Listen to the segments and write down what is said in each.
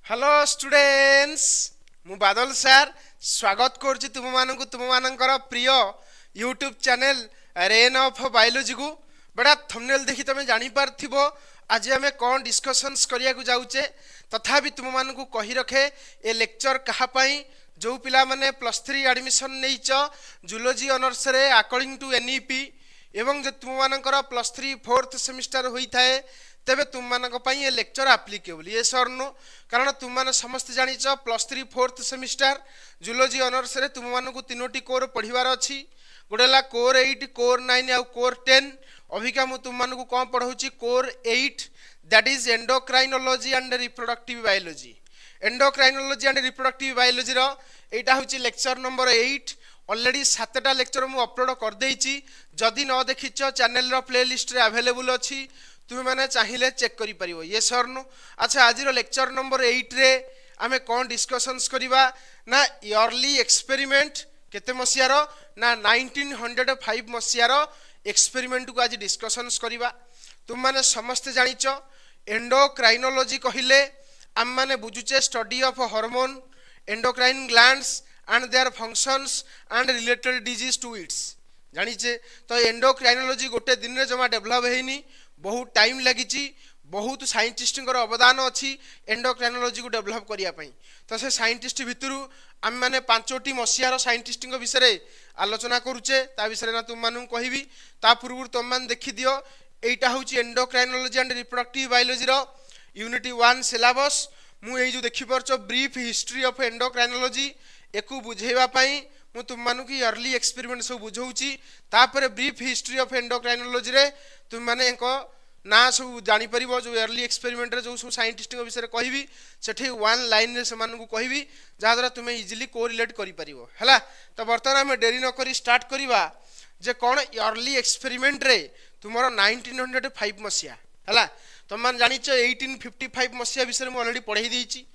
Hello students मु बादल sir स्वागत करुच्ची तुम मानक तुम मानकर प्रिय YouTube channel rain of biology को बड़ा थंबनेल देखि तुम जानी पारथिबो आज आमे कौन डिस्कशंस करिया को जाउचे तथापि तुम मानक कहि रखे ए लेक्चर कहा पई जो पिला माने +3 एडमिशन नैच जूलॉजी ऑनर्स रे अकॉर्डिंग टू एनईपी एवं जो तुम मानकर +3 4th सेमिस्टर होई थाए तेबे तुम मानक पई ए लेक्चर एप्लीकेबल ये सर नो कारण तुम माने समस्त जानिच +3 4th सेमिस्टर जूलॉजी ऑनर्स रे तुम मानक तीनोटी कोर पढ़िवार अछि गोडेला कोर 8 कोर 9 आ कोर 10 अभिका मु तुम मानक कोन पढौची core 8 that is endocrinology and reproductive biology endocrinology and reproductive biology रो एटा होची लेक्चर नंबर 8 ऑलरेडी 7टा लेक्चर मु अपलोड कर देइची जदी न देखिछ चैनल रो प्लेलिस्ट रे अवेलेबल अछि तुम मैंने चाहिए चेक करि परिबो ये सर नो अच्छा आज लेक्चर नंबर 8 रे आमे कौन डिस्कशंस करिबा ना इयरली एक्सपेरिमेंट केते मसियारो ना 1905 मसियारो एक्सपेरिमेंट को आज डिस्कशंस करिबा तुम माने समस्त जानिच एंडोक्राइनोलॉजी कहिले आम माने बुझुचे study of hormone endocrine glands and their functions and related disease to its जानिचे तो एंडोक्राइनोलॉजी गोटे दिन रे जमा डेवलप हेनी बहुत टाइम लगी बहुत साइंटिस्ट अवदान अच्छी एंडोक्राइनोलॉजी को डेवलप करने तो से साइंटिस्ट भितर आम मैंने 5टी मसीहार साइंटिस्ट विषय आलोचना करुचे ता विषय ना तुम मानू कहबी ता पूर्व तुम मैंने देखी दियो एटा हूँ endocrinology and reproductive biology unit 1 syllabus मुझे जो देखिपार ब्रीफ हिस्ट्री ऑफ एंडोक्राइनोलॉजी एक बुझेवाई मु तुम मानू की अर्ली एक्सपेरिमेंट सब बुझाऊँगी तापर ब्रीफ हिस्ट्री ऑफ एंडोक्राइनोलॉजी रे तुम माने ना सब जापर जो अर्ली एक्सपेरिमेंट जो सब साइंटिस्ट विषय कहबी से वन लाइन से कहबी जहाँद्वारा तुम इजिली कोरिलेट है तो बर्तमान आम डेरी नक स्टार्ट करवा जे कौन अर्ली एक्सपेरिमेंट रे तुम 1905 मसीहा है तुम मैंने जानिच 1855 मसीहा विषय मुझे अलरेडी पढ़ाई देती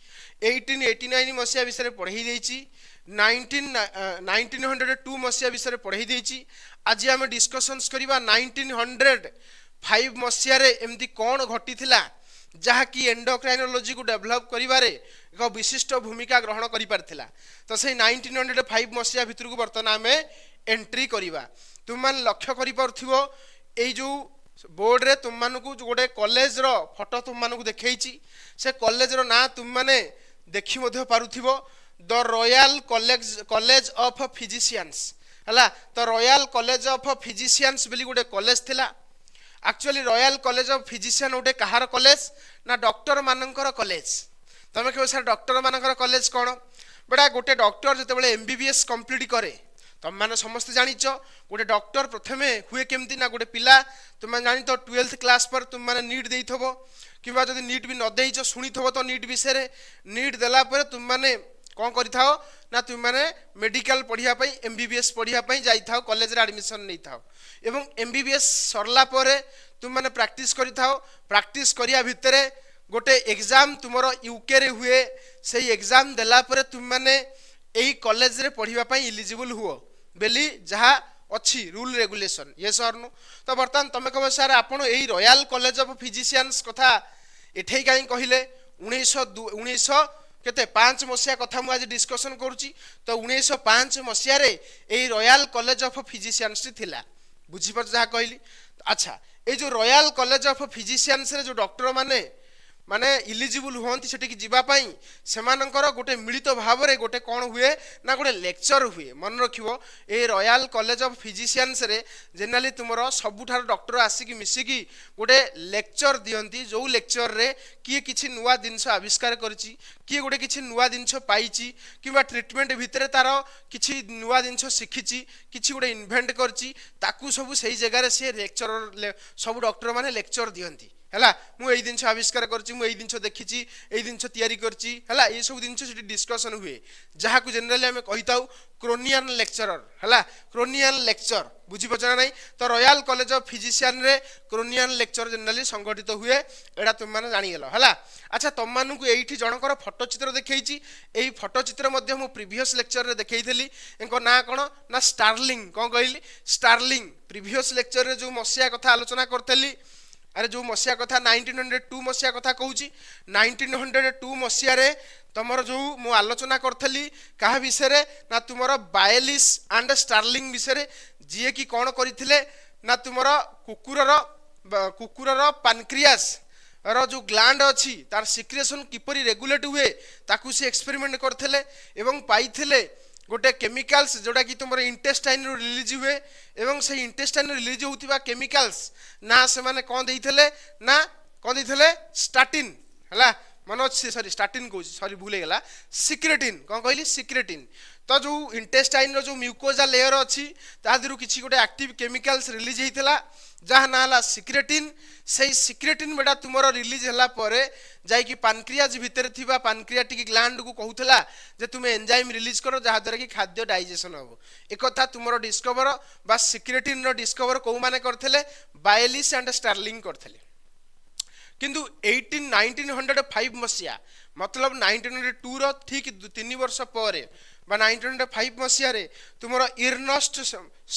1889 मसीहा विषय पढ़ाई देती 1902 मसीहा विषय पढ़ाई देती आज आम डिस्कशंस करवा 1905 मसीह एमती कौन घटी जहाँकि एंडोक्राइनोलॉजी को डेवलप करिबारे एक विशिष्ट भूमिका ग्रहण करि पारथिला तो से 1905 मसीहा भितर को बर्तमान आम एंट्री करवा तुम मान लक्ष्य करि पारथिबो एई जो बोर्ड रे तुम मानकु जो गोटे कॉलेज रो फोटो तुम मानकु देखैछि से कॉलेज रो ना तुम माने देखि मध्य पारुथिबो the royal college of physicians हला तो रॉयल कॉलेज ऑफ फिजिशियंस बोली गोटे कॉलेज थिला actually royal college of physician गोटे कहार कॉलेज ना डॉक्टर मानकर कॉलेज तमे कहबो सर डॉक्टर मानकर कॉलेज कोन बड़ा गोटे डॉक्टर जतेबेले एमबीबीएस कंप्लीट करे तुम मैंने समस्त जानिच गोटे डॉक्टर प्रथमे हुए केमती ना गोटे पिला तुम मैंने जानी तो 12th क्लास पर तुम मैंने नीट देइथबो किबा जदि नीट भी न देइछ सुनिथबो तो नीट विषय नीट देला पर तुम मैंने कौन करिथाओ ना तुम मैंने मेडिकल पढ़िया पई एमबीबीएस पढ़िया पई जाइथाओ कॉलेज रे एडमिशन नै थाओ एवं एमबीबीएस सरला परे तुम मैंने प्रैक्टिस करिथाओ प्रैक्टिस करिया भितरे गोटे एग्जाम तुमरो यूके रे हुए सेही एग्जाम देला परे तुम मैंने एही कॉलेज रे पढ़िया पई एलिजिबल हुओ बेली जहा अच्छी रूल रेगुलेशन ये सर नु तो बर्तमान तुम कह सर आपण एही रॉयल कॉलेज ऑफ फिजिशियंस कथा एठै काई कहिले 1900 केते 5 मसीहा कथा मु आज डिस्कशन करूची तो 1905 मसीहा रे एही रॉयल कॉलेज ऑफ फिजिशियंस थिला बुझी पर जहा कहली अच्छा ए जो रॉयल कॉलेज ऑफ फिजिशियंस रे जो डॉक्टर माने इलिजिबल होती सेठी जीवा पाई सेमानंकर गोटे मिलित भाव रे गोटे कौन हुए ना गोटे लेक्चर हुए मन रखिबो ए रॉयल कॉलेज ऑफ फिजिशियंस रे जनरली तुमरो सबुठार डॉक्टर आसिकी मिसिकी गोटे लेक्चर दियंती जो लेक्चर रे किए किछि नुवा जिंस आविष्कार करछि किए गोटे किछि नुवा जिंस पाइछि किबा ट्रीटमेंट भितरे तार किछि नुवा जिंस शिखिछि किछि गोटे इन्वेंट करछि ताकू सब सही जगह रे से लेक्चर सब डॉक्टर माने लेक्चर दियंती हैला मु एई जिंस आविष्कार करछि मु एई जिंस देखिछि एई जिंस तयारी करछि हैला ए सब जिंस सेठी डिस्कशन हुए जहा को जनरली हमें कहिताउ क्रोनियन लेक्चरर हैला क्रोनियन लेक्चर बुझी पछना नहीं तो रॉयल कॉलेज ऑफ फिजिशियन रे क्रोनियन लेक्चर जनरली संगठित हुए एडा तुम माने जानि गेलो हैला अच्छा तुम मानु को एठी जनकर फोटो चित्र देखैछि एई फोटो चित्र मध्ये मु प्रीवियस लेक्चर रे देखैथली एनको ना कोन ना स्टार्लिंग कोन कहली स्टार्लिंग प्रीवियस लेक्चर रे जो मसिया कथा आलोचना करथली अरे जो मसीहा कथा 1902 मसीहा कथा कहूँ 1902 मसीह तुमर जो मु आलोचना करी क्या विषय ना तुमर बायलिस एंड स्टार्लिंग विषय जी कि कौन करते ना तुमर कुकुरर पानक्रियास रो जो ग्लैंड अच्छी तार सिक्रेशन किपरि रेगुलेट हुए ताकू से एक्सपेरिमेंट करथिले एवं पाइथिले गोटे केमिकल्स जोड़ा कि तुम इंटेस्टाइन रू रिलीज हुए एवं से इंटेस्टाइन रिलीज होतिबा केमिकल्स ना से माने कौन देइथिले ना कौन देइथिले स्टाटिन हला मन अच्छे सॉरी स्टाटिन को सॉरी भूल गला सिक्रेटिन कौन कहली सिक्रेटिन तो जो इंटेस्टाइन रो जो म्यूकोजा लेयर अच्छी तादिरु किछि गोटे एक्टिव केमिकल्स रिलीज होइथिला जहाँ ना हला सिक्रेटिन से सिक्रेटिन बेटा तुमर रिलीज हला परे जाई कि पानक्रियाज भितर थिबा पानक्रियाटिक ग्लैंड को कहूथला जे तुमे एंजाइम रिलीज करो जहाँ द्वारा कि खाद्य डाइजेशन हो एक कथा तुमर डिस्कवर बा सिक्रेटिन रो डिस्कवर को माने करथले बायलिस एंड स्टार्लिंग करथले किंतु 1905 मसीहा मतलब 1902 रो ठीक 3 वर्ष पर 1905 मसीह तुमर इर्नस्ट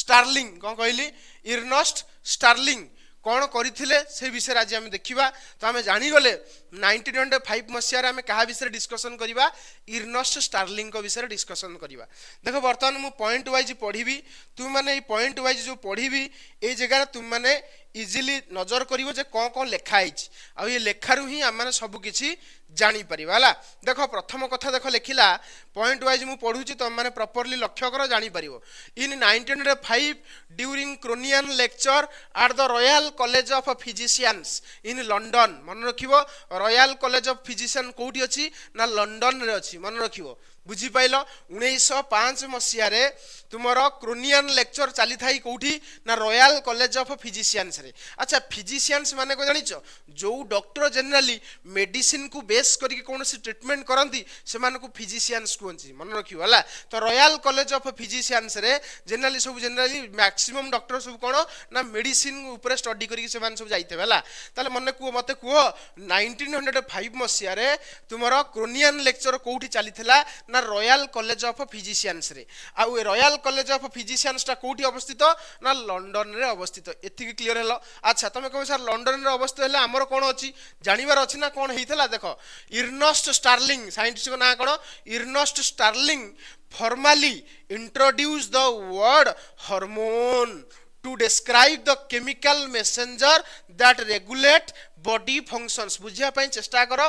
स्टार्लिंग कौन कहली इर्नस्ट स्टार्लिंग कौन करथिले से विषय आज आम देखा तो आम जानीगले 1905 मसीह आम क्या विषय डिस्कसन करवा इर्नस्ट स्टार्लिंग विषय डिस्कसन करवा देख बर्तमान मु पॉइंट वाइज पढ़ी तुम मैंने पॉइंट वाइज जो पढ़ी ये जगह तुम मैंने इजिली नजर करिवो जे कौन कौन लिखाई आ ये लेखारू ही आम मैंने सबकि जापर है देख प्रथम कथा देख लिखला पॉइंट वाइज मु पढ़ुची तुम मैंने प्रॉपर्ली लक्ष्य कर जापर इन 1905 during क्रोनियन lecture at the royal college of physicians in London मन रखिबो रॉयल कॉलेज ऑफ फिजिशियन कोठी अछि ना लंडन रे अछि मन रखिबो बुझीपाइल 1905 मसीह तुमर क्रोनियन लेक्चर चली था कौटी ना रॉयल कॉलेज ऑफ फिजिशियंस रे अच्छा फिजिशियंस माने को जानिच जो डॉक्टर जनरली मेडिसिन को बेस करके कौन सी ट्रीटमेंट करती से फिजिशियंस कहती मन रखियो है तो रॉयल कॉलेज ऑफ फिजिशियंस रे जनरली मैक्सिमम डॉक्टर सब कौन ना मेडिसिन ऊपर स्टडी करके सब जाइते है ताले मन कह मत कह 1905 मसीह तुमर क्रोनियन लेक्चर कौटी चली ना रॉयल कॉलेज ऑफ फिजिशियंस रे आ रॉयल कॉलेज ऑफ फिजिशियंस टा कोठी अवस्थित ना लंडन रे अवस्थित एतिकी क्लियर हेलो अच्छा तुम कह सर लंडन रे अवस्थित हेले हमर कोन अछि जानिबार अछि ना कोन हेइथला देखो इर्नस्ट स्टार्लिंग साइंटिस्ट को ना कोन Ernest Starling formally introduce the word hormone to describe the chemical messenger that regulate body functions बुझिया पई चेष्टा करो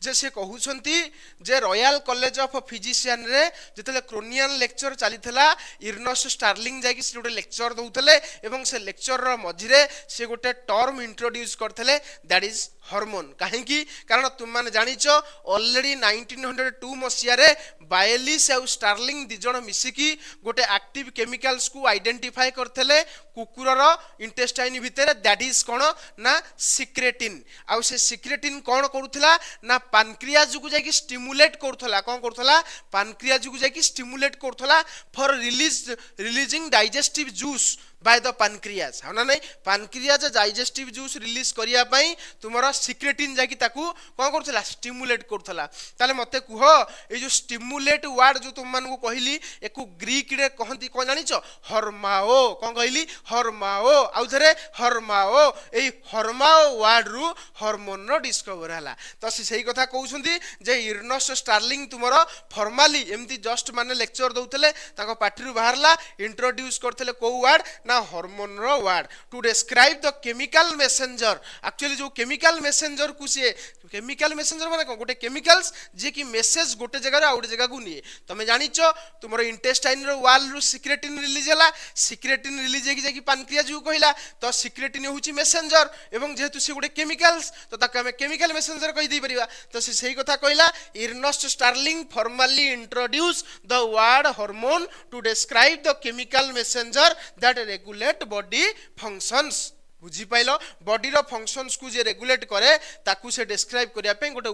जे से कहउछंती जे रॉयल कॉलेज ऑफ फिजिशियन रे जतले क्रोनियन लेक्चर चलीथला इर्नस्ट स्टार्लिंग जाय कि से गोटे लेक्चर दउतले एवं से लेक्चर रो मझिरे से गोटे टर्म इंट्रोड्यूस करथले दैट इज हार्मोन काहेकि कारण तुम माने जानिचो ऑलरेडी 1902 मसिया रे बायलिस और स्टार्लिंग दिजण मिसिकी गोटे एक्टिव केमिकल्स को आइडेंटिफाई करथले कुकुरर इंटेस्टाइन भितर दैट इज कोन ना सिक्रेटिन आ से सिक्रेटिन कोन करूथला ना पानक्रियाज को जाय स्टिमुलेट करथला कोन करथला पानक्रियाज को जाय स्टिमुलेट करथला for releasing digestive juice by the pancreas हाना नहीं पानक्रियाज डाइजेस्टिव जूस रिलीज करिया पई तुमरा सिक्रेटिन जाकी ताकू कोन करथला स्टिमुलेट करथला ताले मते कुह ए जो स्टिमुलेट वर्ड जो तुम मान को कहली एको ग्रीक रे कहंती कोन जानिचो हर्माओ कोन कहली हर्माओ आउ थरे हर्माओ ए हर्माओ वर्ड रु हार्मोन रो डिस्कवर हला तो सेही कथा कहउछंती जे इर्नस्ट स्टार्लिंग तुमरा फॉर्मली एमती जस्ट माने लेक्चर दउतले ताको पाठी रु बाहरला इंट्रोड्यूस करथले को वर्ड ना हार्मोन रो word to describe the chemical messenger actually जो केमिकल मैसेंजर को से केमिकल मैसेंजर माने गोटे केमिकल्स जे कि मैसेज गोटे जगह रे आउटे जगह को निए तमे जानिचो तुमरो इंटेस्टाइन रो वाल रु सिक्रेटिन रिलीज हला सिक्रेटिन रिलीज हे कि पानक्रियाज को कहिला तो सिक्रेटिन होची मैसेंजर एवं जेहेतु से गोटे केमिकल्स तो ताके हमें केमिकल मैसेंजर कहि दै परिबा तो से सही कथा कहिला Ernest Starling formally introduce the word hormone to describe the chemical messenger that regulate body functions बुझी पाइल बॉडी रो फंक्शंस को जे रेगुलेट करे ताकू से डिस्क्राइब करिया पे गोटे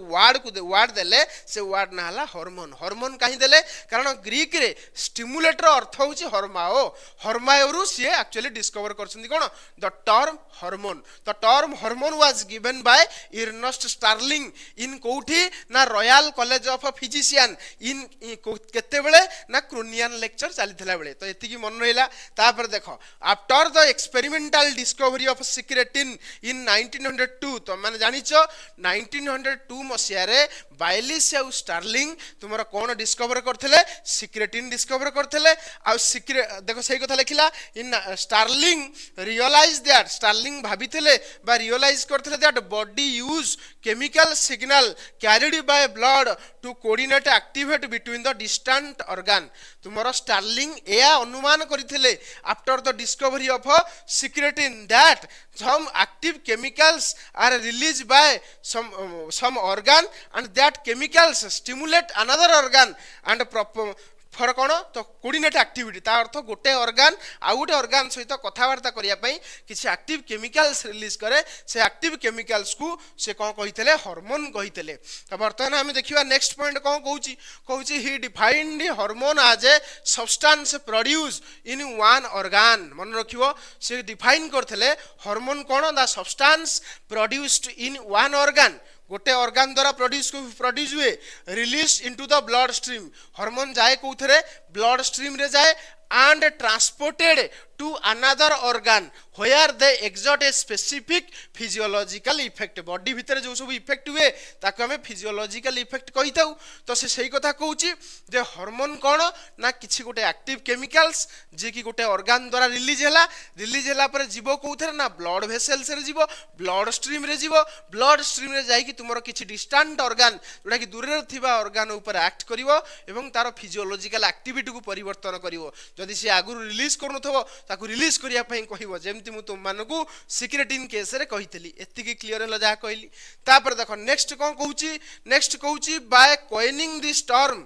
वर्ड देले से वर्ड ना हला हार्मोन हार्मोन काहे देले कारण ग्रीक रे स्टिमुलेटर अर्थ होची हर्माओ हर्माओ रु से एक्चुअली डिस्कवर करछंती कोन the term hormone the term hormone was given by Ernest Starling in कोठी ना royal college of physician in केते बेले ना क्रोनियन लेक्चर चलीथला बेले तो एति की मन रहिला तापर देखो after the experimental discovery of of secretin in 1902 तो माने जानिचो 1902 मसिया रे बायलिस आ स्टार्लिंग तुमरा कोन डिस्कवर करथले सिक्रेटिन डिस्कवर करथले आ सिक्रेट देखो सही कथा लिखिला in Starling realize that Starling भाबिथले बा रियलाइज करथले that body use chemical signal carried by blood to coordinate activate between the distant organ तुमरा स्टार्लिंग एया अनुमान करथिले after the discovery of secretin that some active chemicals are released by some organ and that chemicals stimulate another organ and फर कौन तो coordinate activity ता अर्थ गोटे organ आ गोटे organ सहित कथावार्ता करिया पई किछि एक्टिव केमिकल्स रिलीज करे से एक्टिव केमिकल्स को से कोन कहितले हार्मोन कहितले त वर्तमान हम देखिबा नेक्स्ट पॉइंट कोन कहूची he defined hormone as a substance produce in one organ मन रखिबो से डिफाइन करथले हार्मोन कोन the substance produced in one organ गोटे ऑर्गन द्वारा प्रोड्यूस हुए release into the blood stream hormone जाए कोथरे ब्लड स्ट्रीम रे जाए and transported to another organ where they exert a specific physiological effect body भितर जो सब इफेक्ट हुए ताको हमें फिजियोलॉजिकल इफेक्ट कहि थाउ तो से सही कथा कहूची जे हार्मोन कोन ना किछि गोटे एक्टिव केमिकल्स जे कि गोटे ऑर्गन द्वारा रिलीज हैला पर जीवो कोथरे ना ब्लड वेसल्स रे जीवो ब्लड स्ट्रीम रे जाई कि तुमरो किछि डिस्टेंट ऑर्गन जोडा कि दूर रे थिबा ऑर्गन ऊपर एक्ट करिवो एवं तारो फिजियोलॉजिकल एक्टिविटी को परिवर्तन करिवो जदि से आगु रिलीज करनथबो ताकू रिलीज करिया पई कहिवो जेमति मु तुम मानकू सिक्रेटिन केस रे कहितली एतिकी क्लियर होला जा कहली तापर देखो नेक्स्ट कोन कहूची बाय कॉइनिंग दिस टर्म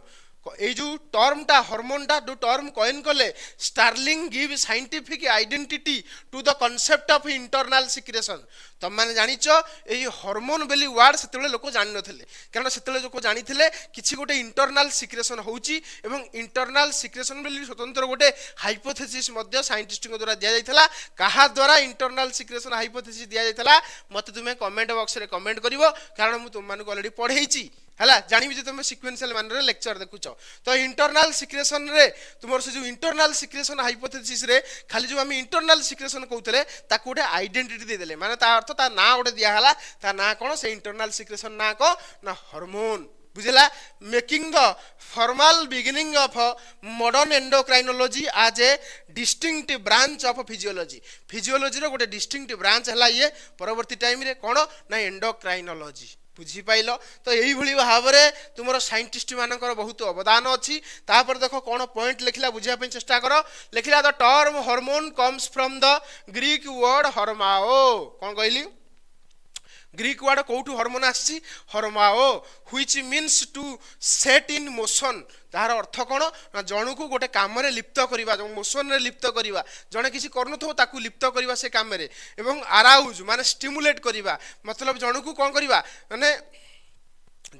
এই যে টর্মটা হরমোনটা দু টর্ম কয়েন কলে Starling give scientific identity to the concept of internal secretion তুমি মানে জানিছ এই হরমোন বেলি ওয়ার্ড সেতবে লোক জানি নথিলে কারণ সেতবে লোক জানিলে কিছু গোটে ইন্টরনাল সিক্রেশন হউচি এবং ইন্টরনাল সিক্রেশন বেলি স্বতন্ত্র গোটে হাইপোথেसिस মধ্য সাইন্টিস্টଙ୍କ দ্বারা দিয়া যাইতলা কাহা দ্বারা ইন্টরনাল সিক্রেশন হাইপোথেसिस দিয়া যাইতলা মতে তুমি কমেন্ট বক্স রে কমেন্ট করিবো কারণ মু তুম মানকু অলরেডি পঢ়েইছি हला जानिबि जे तुम सिक्वेंशियल मैनर रे लेक्चर देखुछ तो इंटरनल सिक्रेशन रे तुमर से जो इंटरनल सिक्रेशन हाइपोथेसिस रे खाली जो हम इंटरनल सिक्रेशन कहउतले ताको गोटे आइडेंटिटी दे देले माने ता अर्थ ता ना गोटे दिया हला ता ना कोन से इंटरनल सिक्रेशन ना को ना हार्मोन बुझला making the formal beginning of modern endocrinology as a distinct branch of physiology रो गोटे डिस्टिंक्ट ब्रांच हला ये परवर्ती टाइम रे कोन ना एंडोक्राइनोलॉजी बुझी पाइल तो यही भली भाव रे तुमरो साइंटिस्ट मानकर बहुत अवदान अछि तापर देखो कोन पॉइंट लिखला बुझिया पे चेष्टा करो लिखला the term hormone comes from the Greek word हर्माओ कोन कहली ग्रीक वर्ड कोठू हार्मोन आछि हर्माओ which means to set in motion तार अर्थ कोन ना जणु को गोटे काम रे लिप्त करिबा जो मोशन रे लिप्त करिबा जणे किछि करनथो ताकू लिप्त करिबा से काम रे एवं अराउज माने स्टिमुलेट करिबा मतलब जणु को कोन करिबा माने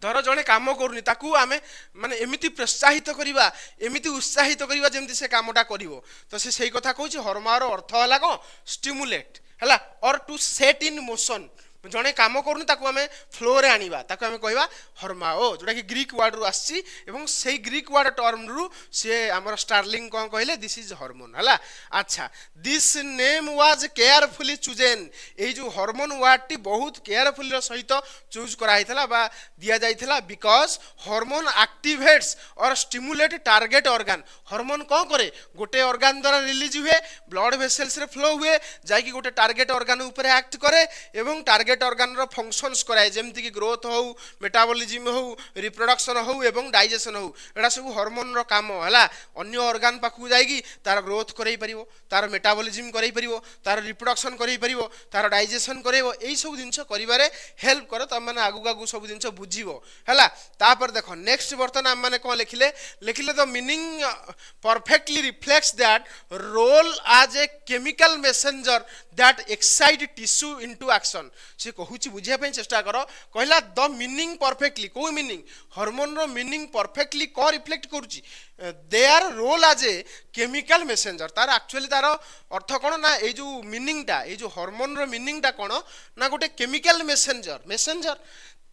धर जणे काम करूनी ताकू आमे माने एमिति प्रोत्साहित करिबा एमिति उत्साहित करिबा जेमति से कामटा करिवो तो से सही कथा कहूची हर्मार अर्थ हला को स्टिमुलेट हला और टू सेट इन मोशन जणे काम करूनी ताकू आमे फ्लो रे आनिबा ताकू आमे कहबा हर्माओ जोटा कि ग्रीक वर्ड रु आसी एवं सेही ग्रीक वर्ड टर्म रु से हमर स्टार्लिंग कोन कहले दिस इज हार्मोन हला अच्छा this name was carefully chosen ए जो हार्मोन वर्ड टी बहुत केयरफुली सहित चूज करा हितला बा दिया जाइतला बिकॉज़ हार्मोन एक्टिवेट्स और स्टिमुलेट टारगेट ऑर्गन हार्मोन कोन करे गोटे ऑर्गन द्वारा रिलीज हुए ब्लड वेसल्स रे फ्लो हुए जाय कि गोटे टारगेट ऑर्गन ऊपर एक्ट करे एवं टारगेट ऑर्गन रो फंक्शंस कराए जेमति कि ग्रोथ हो मेटाबॉलिज्म हो रिप्रोडक्शन हो एवं डाइजेशन हो एडा सब हार्मोन रो काम हला अन्य ऑर्गन पाखु जाईगी तार ग्रोथ करई परिवो तार मेटाबॉलिज्म करई परिवो तार रिप्रोडक्शन करई परिवो तार डाइजेशन करैबो एई सब जिंस करिबारे हेल्प करो त माने आगु आगु सब जिंस बुझिबो हला तापर देखो नेक्स्ट बर्तन हम माने को लिखिले the meaning perfectly reflects that role as a chemical messenger that excite tissue into action से कहूची बुझिया पे चेष्टा करो कहला द मीनिंग परफेक्टली को मीनिंग हार्मोन रो मीनिंग परफेक्टली को रिफ्लेक्ट करूची their role as a chemical messenger तार एक्चुअली तार अर्थ कोन ना ए जो मीनिंग टा ए जो हार्मोन रो मीनिंग टा कोन ना गोटे chemical messenger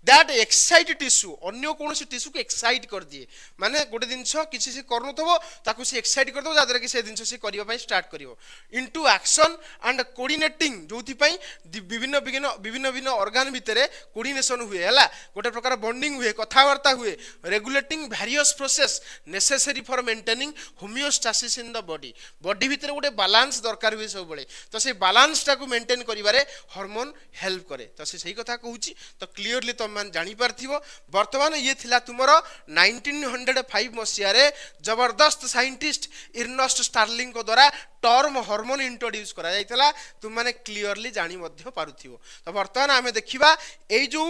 that excite tissue अन्य कौन टिश्यू को एक्साइट कर दिए माने गोटे जिनस किसी से करनुथबो ताकू से एक्साइट कर दो जादर कि से जिनस से करिया पई स्टार्ट करियो इनटू एक्शन एंड कोऑर्डिनेटिंग जोथि पई विभिन्न विभिन्न विभिन्न विभिन्न ऑर्गन भितरे कोऑर्डिनेशन हुए हला गोटे प्रकार बॉन्डिंग हुए कथावार्ता हुए regulating various process necessary for maintaining homeostasis in the body body भितरे गोटे बैलेंस दरकार हुए सब बेले तो से बैलेंस टाको मेंटेन करिवारे हार्मोन हेल्प करे तो से सही कथा कहूची तो क्लियरली तो मान जानी पार्थिबो वर्तमान ये थिला तुमरो 1905 मसिया रे जबरदस्त साइंटिस्ट इर्नस्ट स्टार्लिंग को द्वारा टर्म हार्मोन इंट्रोड्यूस करा जाइतला तुम माने क्लियरली जानी मध्य पारुथिबो तो वर्तमान आमे देखिबा ए जो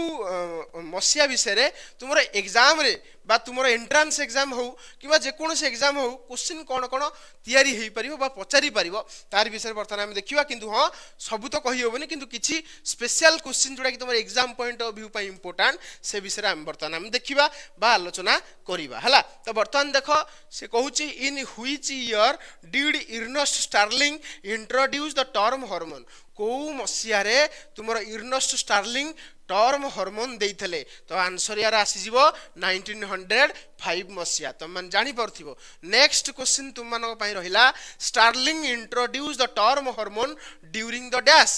मसिया विषय रे तुमरो एग्जाम रे बा तुमरो एंट्रेंस एग्जाम हो किबा जे कोनोसे एग्जाम हो क्वेश्चन कोन कोन तयारी हेई परिबो बा पचारी परिबो तार विषय वर्तमान आमे देखिबा किंतु हां सब तो कहि होबनी किंतु किछि स्पेशल क्वेश्चन जोडा कि तुमरो एग्जाम पॉइंट ऑफ व्यू पई इंपोर्टेंट से विषय आमे वर्तमान आमे देखिबा बा आलोचना करिबा हला तो वर्तमान देखो से कहूची in which year did Ernest Starling introduce the term hormone को मसिया रे तुमरो इर्नस्ट स्टार्लिंग टर्म हार्मोन देइथले तो आंसर यार आसी जीवो 1905 मसिया तुम मन जानी परथिबो नेक्स्ट क्वेश्चन तुम मानको पई रहिला Starling introduce the term hormone during the dash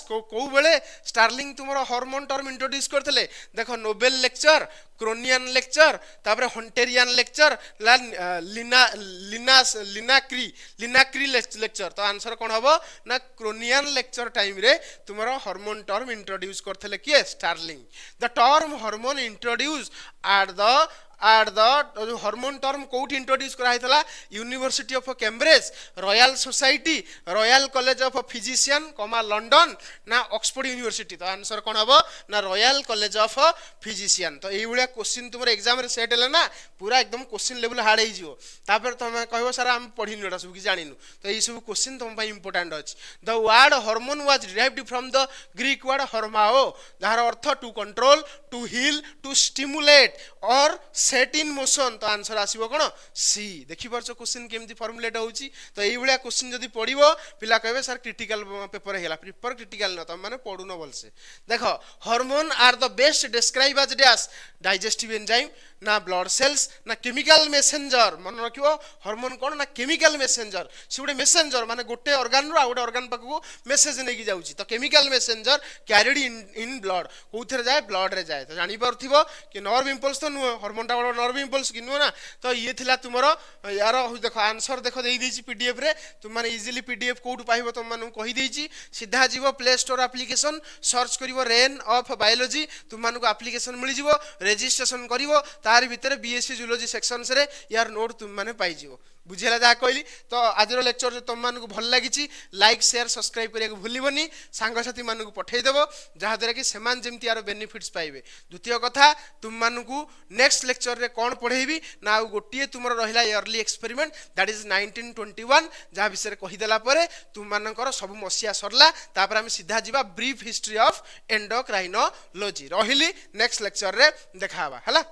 को बेले स्टार्लिंग तुमरो हार्मोन टर्म इंट्रोड्यूस करथले देखो नोबेल लेक्चर क्रोनियन लेक्चर तापर हंटेरियन लेक्चर लिनाक्री लेक्चर तो आंसर कोन हबो ना क्रोनियन लेक्चर टाइम रे तुमरो हार्मोन टर्म इंट्रोड्यूस करथले किए Starling the term hormone introduce at the hormone term कोठी इंट्रोड्यूस करा हैतला university of Cambridge royal society royal college of physician comma London ना ऑक्सफोर्ड यूनिवर्सिटी तो आंसर कोन हबो ना रॉयल कॉलेज ऑफ फिजिशियन तो एई भलिया क्वेश्चन तुमर एग्जाम रे सेट हैला ना पूरा एकदम क्वेश्चन लेवल हार्ड हे जिवो तापर तुम कहबो सर हम पढिनु एटा सब कि जानिनु तो एई सब क्वेश्चन तुम पई इंपोर्टेंट अछि the word hormone was derived from the Greek word हर्माओ जहार अर्थ to control to heal to stimulate और सेट इन मोशन तो आंसर आसीबो कोन सी देखि परछो क्वेश्चन केमती फॉर्मुलेट होउची तो एई भलिया क्वेश्चन जदी पढिबो पिला कहबे सर क्रिटिकल पेपर हेला पेपर क्रिटिकल न त माने पढुनो बोलसे देखो hormone are the best describe as dash digestive enzyme ना ब्लड सेल्स ना केमिकल मेसेंजर मन रखियो हार्मोन कोन ना केमिकल मेसेंजर से गोटे मेसेंजर माने गोटे ऑर्गन रो आ गोटे ऑर्गन पाखु मेसेज नेकी जाउची तो chemical messenger carried in blood कोथरे जाय ब्लड रे जाय तो जानि परथिबो कि नर्व इंपल्स तो नुह हार्मोन टा बड़ नर्व इंपल्स कि नुह ना तो ये थिला तुमरो यार देखो आंसर देखो देई देची पीडीएफ रे तुम माने इजीली पीडीएफ कोड पाइबो तुम मानु कहि देची सीधा जीवो प्ले स्टोर एप्लीकेशन सर्च करिवो रेन ऑफ बायोलॉजी तुम मानु को एप्लीकेशन मिलि जीवो रजिस्ट्रेशन करिवो तार भीतर बीएससी जूलॉजी सेक्शन से यार नोट तुम माने पाई जीवो बुझेला जा कहली तो आज लेक्चर जो तुम मानक भल लगी लाइक शेयर सब्सक्राइब करिया भूलबनी सांग साथी मानक पठे देबो जहा द्वारा कि सेमान जेमति यार बेनिफिट्स पाइबे द्वितीय कथा तुम मानक नेक्स्ट लेक्चर रे कोन पढेबी ना गोटिए तुमर रहिला इयरली एक्सपेरिमेंट दैट इज 1921 जहा विषय कहि देला परे तुम मानकर सब मसिया सरला तापर हम सीधा जीवा ब्रीफ हिस्ट्री ऑफ एंडोक्राइनोलॉजी रहिली नेक्स्ट लेक्चर रे देखाबा हला।